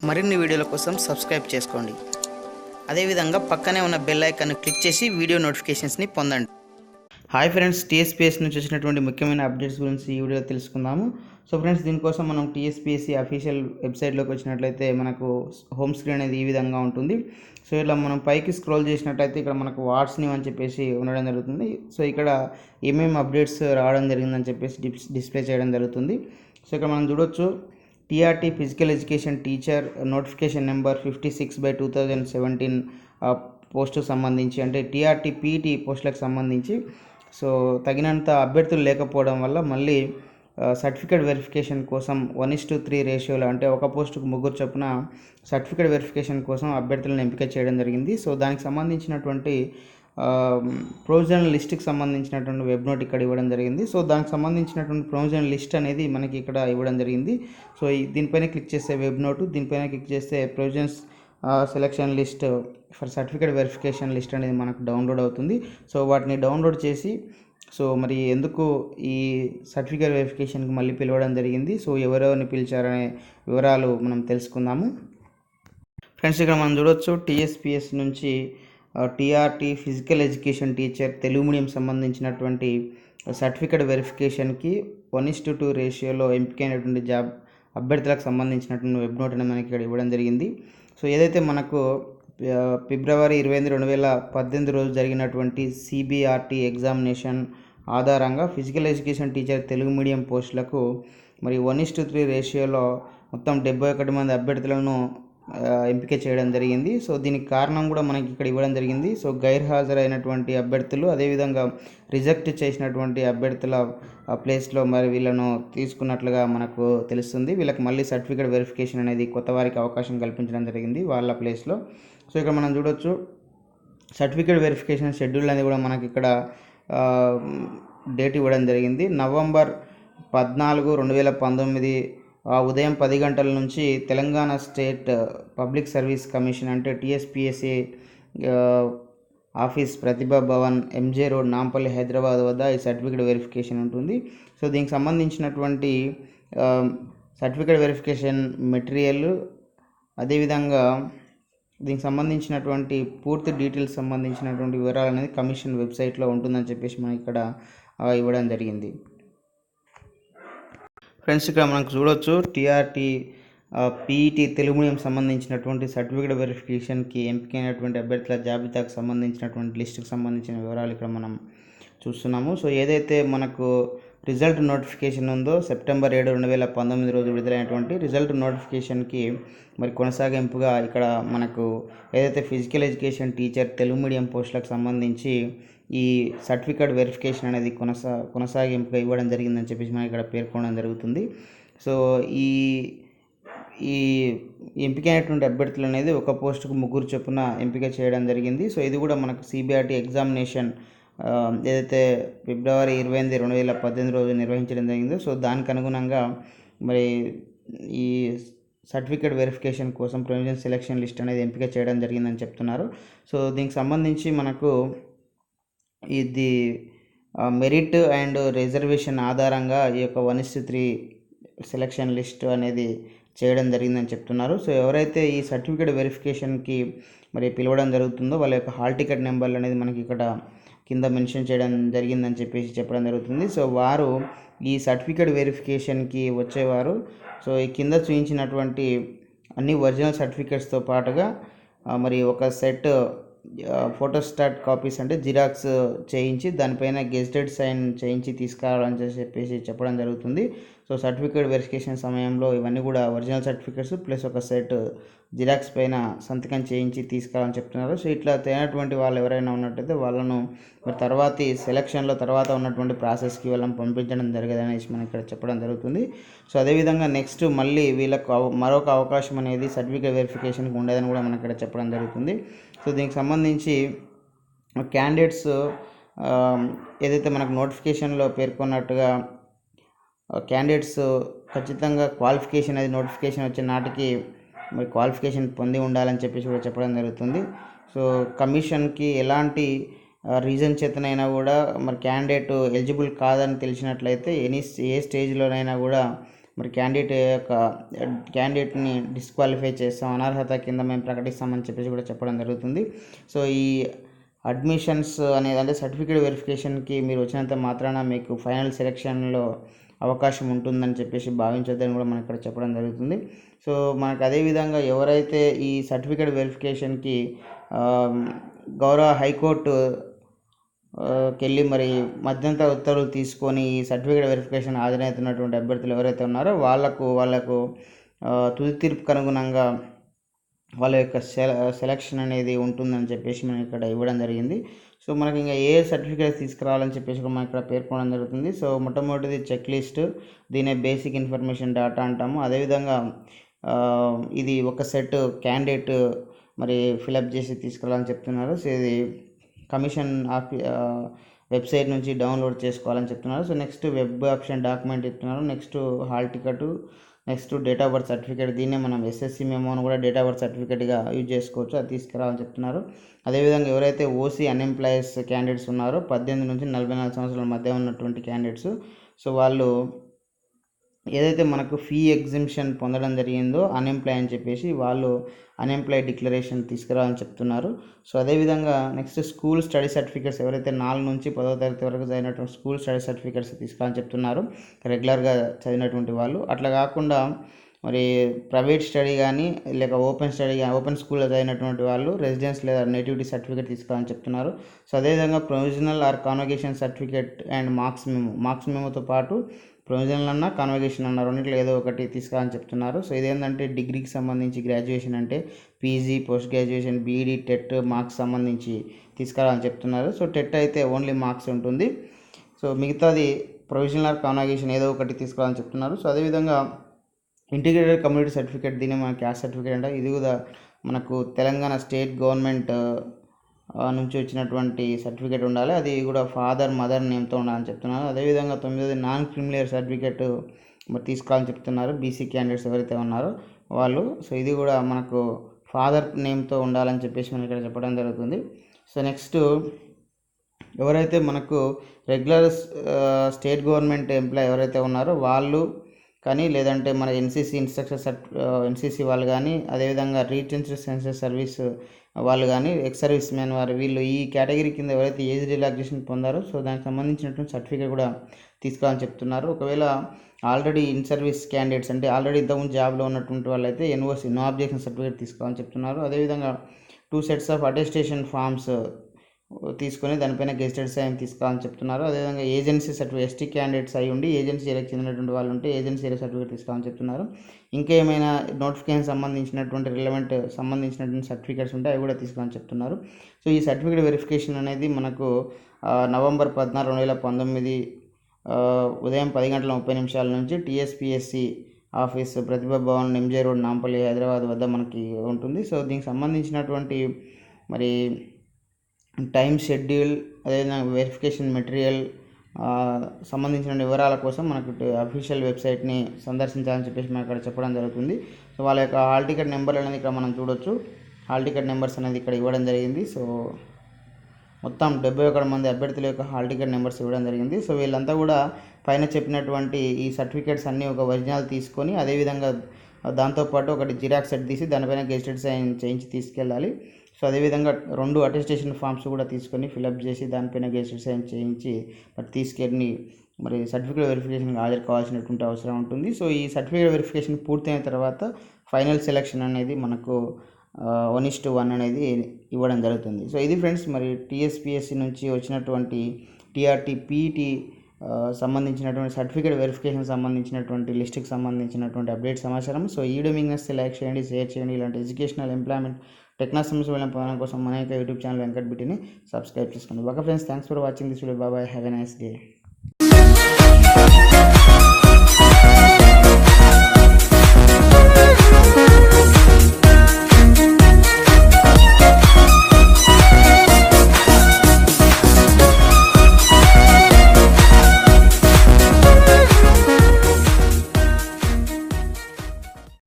మరిన్ని వీడియోల కోసం సబ్స్క్రైబ్ చేసుకోండి. అదేవిధంగా పక్కనే ఉన్న బెల్ ఐకాన్ క్లిక్ చేసి వీడియో నోటిఫికేషన్స్ని పొందండి. హాయ్ ఫ్రెండ్స్, టీఎస్పీఎస్ నుంచి వచ్చినటువంటి ముఖ్యమైన అప్డేట్స్ గురించి ఈ వీడియో తెలుసుకుందాము. సో ఫ్రెండ్స్, దీనికోసం మనం టీఎస్పీఎస్సీ అఫీషియల్ వెబ్సైట్లోకి వచ్చినట్లయితే మనకు హోమ్ స్క్రీన్ అనేది ఈ విధంగా ఉంటుంది. సో ఇలా మనం పైకి స్క్రోల్ చేసినట్లయితే ఇక్కడ మనకు వాట్స్ న్యూ అని చెప్పేసి ఉండడం జరుగుతుంది. సో ఇక్కడ ఏమేమి అప్డేట్స్ రావడం జరిగిందని చెప్పేసి డిస్ప్లే చేయడం జరుగుతుంది. సో ఇక్కడ మనం చూడొచ్చు, TRT physical education teacher notification number 56/2017 పోస్టుకు సంబంధించి, అంటే టీఆర్టీ పీఈటీ పోస్టులకు సంబంధించి సో తగినంత అభ్యర్థులు లేకపోవడం వల్ల మళ్ళీ సర్టిఫికేట్ వెరిఫికేషన్ కోసం 1:3 రేషియోలో, అంటే ఒక పోస్టుకు 3 చొప్పున సర్టిఫికేట్ వెరిఫికేషన్ కోసం అభ్యర్థులను ఎంపిక చేయడం జరిగింది. సో దానికి సంబంధించినటువంటి ప్రొవిజనల్ లిస్ట్కి సంబంధించినటువంటి వెబ్ నోట్ ఇక్కడ ఇవ్వడం జరిగింది. సో దానికి సంబంధించినటువంటి ప్రొవిజనల్ లిస్ట్ అనేది మనకి ఇక్కడ ఇవ్వడం జరిగింది. సో దీనిపైన క్లిక్ చేస్తే వెబ్ నోటు, దీనిపైన క్లిక్ చేస్తే provisions selection list for certificate verification list అనేది మనకు డౌన్లోడ్ అవుతుంది. సో వాటిని డౌన్లోడ్ చేసి సో మరి ఎందుకు ఈ సర్టిఫికేట్ వెరిఫికేషన్కి మళ్ళీ పిలవడం జరిగింది, సో ఎవరెవరిని పిలిచారనే వివరాలు మనం తెలుసుకుందాము. ఫ్రెండ్స్, ఇక్కడ మనం చూడవచ్చు, టీఎస్పీఎస్ నుంచి TRT physical education teacher Telugu medium సంబంధించినటువంటి సర్టిఫికేట్ వెరిఫికేషన్కి 1:2 రేషియోలో ఎంపికైనటువంటి జాబ్ అభ్యర్థులకు సంబంధించినటువంటి వెబ్ నోట్ అనేది మనకి ఇక్కడ ఇవ్వడం జరిగింది. సో ఏదైతే మనకు ఫిబ్రవరి 28, 2018 రోజు జరిగినటువంటి సిబిఆర్టీ ఎగ్జామినేషన్ ఆధారంగా physical education teacher Telugu medium పోస్టులకు మరి 1:3 రేషియోలో మొత్తం 71 మంది అభ్యర్థులను ఎంపిక చేయడం జరిగింది. సో దీనికి కారణం కూడా మనకి ఇక్కడ ఇవ్వడం జరిగింది. సో గైర్హాజరైనటువంటి అభ్యర్థులు, అదేవిధంగా రిజెక్ట్ చేసినటువంటి అభ్యర్థుల ప్లేస్లో మరి వీళ్ళను తీసుకున్నట్లుగా మనకు తెలుస్తుంది. వీళ్ళకి మళ్ళీ సర్టిఫికేట్ వెరిఫికేషన్ అనేది కొత్త వారికి అవకాశం కల్పించడం జరిగింది వాళ్ళ ప్లేస్లో. సో ఇక్కడ మనం చూడొచ్చు, సర్టిఫికేట్ వెరిఫికేషన్ షెడ్యూల్ అనేది కూడా మనకి ఇక్కడ డేట్ ఇవ్వడం జరిగింది. నవంబర్ 14, 2019 ఉదయం 10 గంటల నుంచి Telangana state public service commission, అంటే టీఎస్పీఎస్సీ ఆఫీస్, ప్రతిభా భవన్, ఎంజే రోడ్, నాంపల్లి, హైదరాబాద్ వద్ద ఈ సర్టిఫికేట్ వెరిఫికేషన్ ఉంటుంది. సో దీనికి సంబంధించినటువంటి సర్టిఫికేట్ వెరిఫికేషన్ మెటీరియల్, అదేవిధంగా దీనికి సంబంధించినటువంటి పూర్తి డీటెయిల్స్ సంబంధించినటువంటి వివరాలు అనేది కమిషన్ వెబ్సైట్లో ఉంటుందని చెప్పేసి మనకి ఇక్కడ ఇవ్వడం జరిగింది. ఫ్రెండ్స్, ఇక్కడ మనకు చూడొచ్చు, టీఆర్టీ పీఈటీ తెలుగు మీడియం సంబంధించినటువంటి సర్టిఫికేట్ వెరిఫికేషన్కి ఎంపికైనటువంటి అభ్యర్థుల జాబితాకు సంబంధించినటువంటి లిస్టుకు సంబంధించిన వివరాలు ఇక్కడ మనం చూస్తున్నాము. సో ఏదైతే మనకు రిజల్ట్ నోటిఫికేషన్ ఉందో సెప్టెంబర్ 7, 2019 రోజు విడుదలైనటువంటి రిజల్ట్ నోటిఫికేషన్కి మరి కొనసాగింపుగా ఇక్కడ మనకు ఏదైతే physical education teacher Telugu medium పోస్టులకు సంబంధించి ఈ సర్టిఫికేట్ వెరిఫికేషన్ అనేది కొనసాగింపుగా ఇవ్వడం జరిగిందని చెప్పేసి మనకి ఇక్కడ పేర్కొనడం జరుగుతుంది. సో ఈ ఎంపికైనటువంటి అభ్యర్థులు అనేది ఒక పోస్టుకు 3 చొప్పున ఎంపిక చేయడం జరిగింది. సో ఇది కూడా మనకు సిబిఆర్టీ ఎగ్జామినేషన్ ఏదైతే ఫిబ్రవరి 28, 2018 రోజు నిర్వహించడం జరిగిందో సో దానికి అనుగుణంగా మరి ఈ సర్టిఫికేట్ వెరిఫికేషన్ కోసం ప్రొవిజన్ సెలక్షన్ లిస్ట్ అనేది ఎంపిక చేయడం జరిగిందని చెప్తున్నారు. సో దీనికి సంబంధించి మనకు ఇది మెరిట్ అండ్ రిజర్వేషన్ ఆధారంగా ఈ యొక్క 1:3 సెలక్షన్ లిస్ట్ అనేది చేయడం జరిగిందని చెప్తున్నారు. సో ఎవరైతే ఈ సర్టిఫికేట్ వెరిఫికేషన్కి మరి పిలవడం జరుగుతుందో వాళ్ళ యొక్క హాల్ టికెట్ నెంబర్లు అనేది మనకి ఇక్కడ కింద మెన్షన్ చేయడం జరిగిందని చెప్పేసి చెప్పడం జరుగుతుంది. సో వారు ఈ సర్టిఫికేట్ వెరిఫికేషన్కి వచ్చేవారు సో ఈ కింద చూపించినటువంటి అన్ని ఒరిజినల్ సర్టిఫికేట్స్తో పాటుగా మరి ఒక సెట్ ఫోటోస్టాట్ కాపీస్, అంటే జిరాక్స్ చేయించి దానిపైన గెజిటెడ్ సైన్ చేయించి తీసుకురావాలని చెప్పేసి చెప్పడం జరుగుతుంది. సో సర్టిఫికేట్ వెరిఫికేషన్ సమయంలో ఇవన్నీ కూడా ఒరిజినల్ సర్టిఫికేట్స్ ప్లస్ ఒక సెట్ జిరాక్స్ పైన సంతకం చేయించి తీసుకురావాలని చెప్తున్నారు. సో ఇట్లా తేనటువంటి వాళ్ళు ఎవరైనా ఉన్నట్టయితే వాళ్ళను మరి తర్వాతి సెలక్షన్లో తర్వాత ఉన్నటువంటి ప్రాసెస్కి వాళ్ళని పంపించడం జరగదనేసి మనం ఇక్కడ చెప్పడం జరుగుతుంది. సో అదేవిధంగా నెక్స్ట్ మళ్ళీ వీళ్ళకు మరొక అవకాశం అనేది సర్టిఫికేట్ వెరిఫికేషన్కి ఉండదని కూడా మనకి ఇక్కడ చెప్పడం జరుగుతుంది. సో దీనికి సంబంధించి క్యాండిడేట్స్ ఏదైతే మనకు నోటిఫికేషన్లో పేర్కొన్నట్టుగా క్యాండిడేట్స్ ఖచ్చితంగా క్వాలిఫికేషన్ అది నోటిఫికేషన్ వచ్చే నాటికి మరి క్వాలిఫికేషన్ పొంది ఉండాలని చెప్పేసి కూడా చెప్పడం జరుగుతుంది. సో కమిషన్కి ఎలాంటి రీజన్ చేతనైనా కూడా మరి క్యాండిడేట్ ఎలిజిబుల్ కాదని తెలిసినట్లయితే ఏ స్టేజ్లోనైనా కూడా మరి క్యాండిడేట్ని డిస్క్వాలిఫై చేస్తాం, అనర్హత కింద మేము ప్రకటిస్తామని చెప్పేసి కూడా చెప్పడం జరుగుతుంది. సో ఈ అడ్మిషన్స్ అనేది అంటే సర్టిఫికేట్ వెరిఫికేషన్కి మీరు వచ్చినంత మాత్రాన మీకు ఫైనల్ సెలెక్షన్లో అవకాశం ఉంటుందని చెప్పేసి భావించొద్దని కూడా మనకి ఇక్కడ చెప్పడం జరుగుతుంది. సో మనకు అదేవిధంగా ఎవరైతే ఈ సర్టిఫికేట్ వెరిఫికేషన్కి గౌరవ హైకోర్టు కెళ్ళి మరి మధ్యంతర ఉత్తర్వులు తీసుకొని ఈ సర్టిఫికేట్ వెరిఫికేషన్ హాజరవుతున్నటువంటి అభ్యర్థులు ఎవరైతే ఉన్నారో వాళ్ళకు తుది తీర్పుకు అనుగుణంగా వాళ్ళ యొక్క సెలక్షన్ అనేది ఉంటుందని చెప్పేసి మనకి ఇక్కడ ఇవ్వడం జరిగింది. సో మనకి ఇంకా ఏ సర్టిఫికేట్స్ తీసుకురావాలని చెప్పేసి మనం ఇక్కడ పేర్కొనడం జరుగుతుంది. సో మొట్టమొదటిది చెక్ లిస్ట్, దీనే బేసిక్ ఇన్ఫర్మేషన్ డేటా అంటాము. అదేవిధంగా ఇది ఒక సెట్ క్యాండిడేట్ మరి ఫిలప్ చేసి తీసుకురావాలని చెప్తున్నారు. సో ఇది కమిషన్ వెబ్సైట్ నుంచి డౌన్లోడ్ చేసుకోవాలని చెప్తున్నారు. So next web option document ఇస్తున్నారు. Next hall ticket, next date of birth certificate, దీన్నే మనం ఎస్ఎస్సి మెమోను కూడా డేట్ ఆఫ్ బర్త్ సర్టిఫికేట్గా యూజ్ చేసుకోవచ్చు, అది తీసుకురావాలని చెప్తున్నారు. అదేవిధంగా ఎవరైతే ఓసీ అన్ఎంప్లాయీస్ క్యాండిడేట్స్ ఉన్నారో 18 నుంచి 44 సంవత్సరాల మధ్య ఉన్నటువంటి క్యాండిడేట్స్, సో వాళ్ళు ఏదైతే మనకు ఫీ ఎగ్జిబిషన్ పొందడం జరిగిందో అన్ఎంప్లాయ్ అని చెప్పేసి వాళ్ళు అన్ఎంప్లాయ్ డిక్లరేషన్ తీసుకురావాలని చెప్తున్నారు. సో అదేవిధంగా నెక్స్ట్ స్కూల్ స్టడీ సర్టిఫికేట్స్ ఎవరైతే 4 నుంచి 10వ తరగతి వరకు చదివినటువంటి స్కూల్ స్టడీ సర్టిఫికేట్స్ తీసుకురావాలని చెప్తున్నారు, రెగ్యులర్గా చదివినటువంటి వాళ్ళు. అట్లా కాకుండా మరి ప్రైవేట్ స్టడీ కానీ లేక ఓపెన్ స్కూల్లో చదివినటువంటి వాళ్ళు రెసిడెన్స్ లేదా నేటివిటీ సర్టిఫికేట్ తీసుకురావాలని చెప్తున్నారు. సో అదేవిధంగా provisional or convocation certificate and marks మెమోతో పాటు ప్రొవిజనల్ అన్న కాన్వకేషన్ అన్న రెండింటిలో ఏదో ఒకటి తీసుకురావాలని చెప్తున్నారు. సో ఇదేంటంటే డిగ్రీకి సంబంధించి గ్రాడ్యుయేషన్ అంటే PG, post graduation, BEd, TET marks సంబంధించి తీసుకురావాలని చెప్తున్నారు. సో టెట్ అయితే ఓన్లీ మార్క్స్ ఉంటుంది. సో మిగతాది ప్రొవిజనల్ ఆర్ కాన్వకేషన్ ఏదో ఒకటి తీసుకురావాలని చెప్తున్నారు. సో అదేవిధంగా ఇంటిగ్రేటెడ్ కమ్యూనిటీ సర్టిఫికేట్, దీన్ని మన క్యాస్ట్ సర్టిఫికేట్ అంటే ఇది కూడా మనకు తెలంగాణ స్టేట్ గవర్నమెంట్ నుంచి వచ్చినటువంటి సర్టిఫికేట్ ఉండాలి, అది కూడా ఫాదర్ మదర్ నేమ్తో ఉండాలని చెప్తున్నారు. అదేవిధంగా 9ది నాన్ క్రిమినల్ సర్టిఫికేట్ మరి తీసుకోవాలని చెప్తున్నారు బీసీ క్యాండిడేట్స్ ఎవరైతే ఉన్నారో వాళ్ళు. సో ఇది కూడా మనకు ఫాదర్ నేమ్తో ఉండాలని చెప్పేసి మనకి ఇక్కడ చెప్పడం జరుగుతుంది. సో నెక్స్ట్ ఎవరైతే మనకు రెగ్యులర్ స్టేట్ గవర్నమెంట్ ఎంప్లాయ్ ఎవరైతే ఉన్నారో వాళ్ళు కానీ, లేదంటే మన ఎన్సీసీ వాళ్ళు కానీ, అదేవిధంగా రీటెన్షన్ సెన్సస్ సర్వీస్ వాళ్ళు కానీ, ఎక్స్ సర్వీస్ మ్యాన్ వారు వీళ్ళు ఈ కేటగిరీ కింద ఎవరైతే ఏజ్ రిలాక్సేషన్ పొందారో సో దానికి సంబంధించినటువంటి సర్టిఫికేట్ కూడా తీసుకోవాలని చెప్తున్నారు. ఒకవేళ ఆల్రెడీ ఇన్ సర్వీస్ క్యాండిడేట్స్ అంటే ఆల్రెడీ ఇంతకుముందు జాబ్లో ఉన్నటువంటి వాళ్ళైతే ఎన్ఓసి నో అబ్జెక్షన్ సర్టిఫికేట్ తీసుకోవాలని చెప్తున్నారు. అదేవిధంగా 2 sets ఆఫ్ అటెస్టేషన్ ఫామ్స్ తీసుకొని దానిపైన గెజిటెడ్ సైన్ తీసుకోవాలని చెప్తున్నారు. అదేవిధంగా ఏజెన్సీ సర్టిఫికేట్, ఎస్టీ క్యాండిడేట్స్ అయి ఉండి ఏజెన్సీలకు చెందినటువంటి వాళ్ళు ఉంటే ఏజెన్సీ సర్టిఫికేట్ తీసుకోవాలని చెప్తున్నారు. ఇంకా ఏమైనా నోటిఫికేషన్ సంబంధించినటువంటి రిలవెంట్ సంబంధించినటువంటి సర్టిఫికేట్స్ ఉంటే అవి కూడా తీసుకోవాలని చెప్తున్నారు. సో ఈ సర్టిఫికేట్ వెరిఫికేషన్ అనేది మనకు నవంబర్ 14, 2019 ఉదయం 10:30 నుంచి టీఎస్పీఎస్సీ ఆఫీస్ ప్రతిభా భవన్, ఎంజే రోడ్, నాంపల్లి, హైదరాబాద్ వద్ద మనకి ఉంటుంది. సో దీనికి సంబంధించినటువంటి మరి టైం షెడ్యూల్, అదేవిధంగా వెరిఫికేషన్ మెటీరియల్ సంబంధించిన వివరాల కోసం మనకు అఫీషియల్ వెబ్సైట్ని సందర్శించాలని చెప్పేసి మనకు ఇక్కడ చెప్పడం జరుగుతుంది. సో వాళ్ళ యొక్క హాల్ టికెట్ నెంబర్ అనేది ఇక్కడ మనం చూడొచ్చు. హాల్ టికెట్ నెంబర్స్ అనేది ఇక్కడ ఇవ్వడం జరిగింది. సో మొత్తం 71 మంది అభ్యర్థుల యొక్క హాల్ టికెట్ నెంబర్స్ ఇవ్వడం జరిగింది. సో వీళ్ళంతా కూడా పైన చెప్పినటువంటి ఈ సర్టిఫికేట్స్ అన్నీ ఒక ఒరిజినల్ తీసుకొని, అదేవిధంగా దాంతోపాటు ఒకటి జిరాక్స్ సెట్ తీసి దానిపైన గెజిటెడ్ సైన్ చేయించి తీసుకెళ్ళాలి. సో అదేవిధంగా 2 అటెస్టేషన్ ఫామ్స్ కూడా తీసుకొని ఫిలప్ చేసి దానిపైన గెజిటెడ్ సైన్ చేయించి మరి తీసుకెళ్ళి మరి సర్టిఫికేట్ వెరిఫికేషన్కి హాజరు కావాల్సినటువంటి అవసరం ఉంటుంది. సో ఈ సర్టిఫికేట్ వెరిఫికేషన్ పూర్తయిన తర్వాత ఫైనల్ సెలక్షన్ అనేది మనకు 1:1 అనేది ఇవ్వడం జరుగుతుంది. సో ఇది ఫ్రెండ్స్ మరి టీఎస్పీఎస్సీ నుంచి వచ్చినటువంటి టీఆర్టీ పీఈటీ సంబంధించినటువంటి సర్టిఫికేట్ వెరిఫికేషన్ సంబంధించినటువంటి లిస్ట్కి సంబంధించినటువంటి అప్డేట్ సమాచారం. సో ఈ వీడియో మీకు నచ్చితే లైక్ చేయండి, షేర్ చేయండి. ఇలాంటి ఎడ్యుకేషనల్, ఎంప్లాయ్మెంట్, టెక్నాలజీ సమస్యల పొందడం కోసం మన యొక్క యూట్యూబ్ ఛానల్ వెంకట్ బిటిని సబ్స్క్రైబ్ చేసుకోండి. Okay friends, thanks for watching this video. Bye, have a nice day.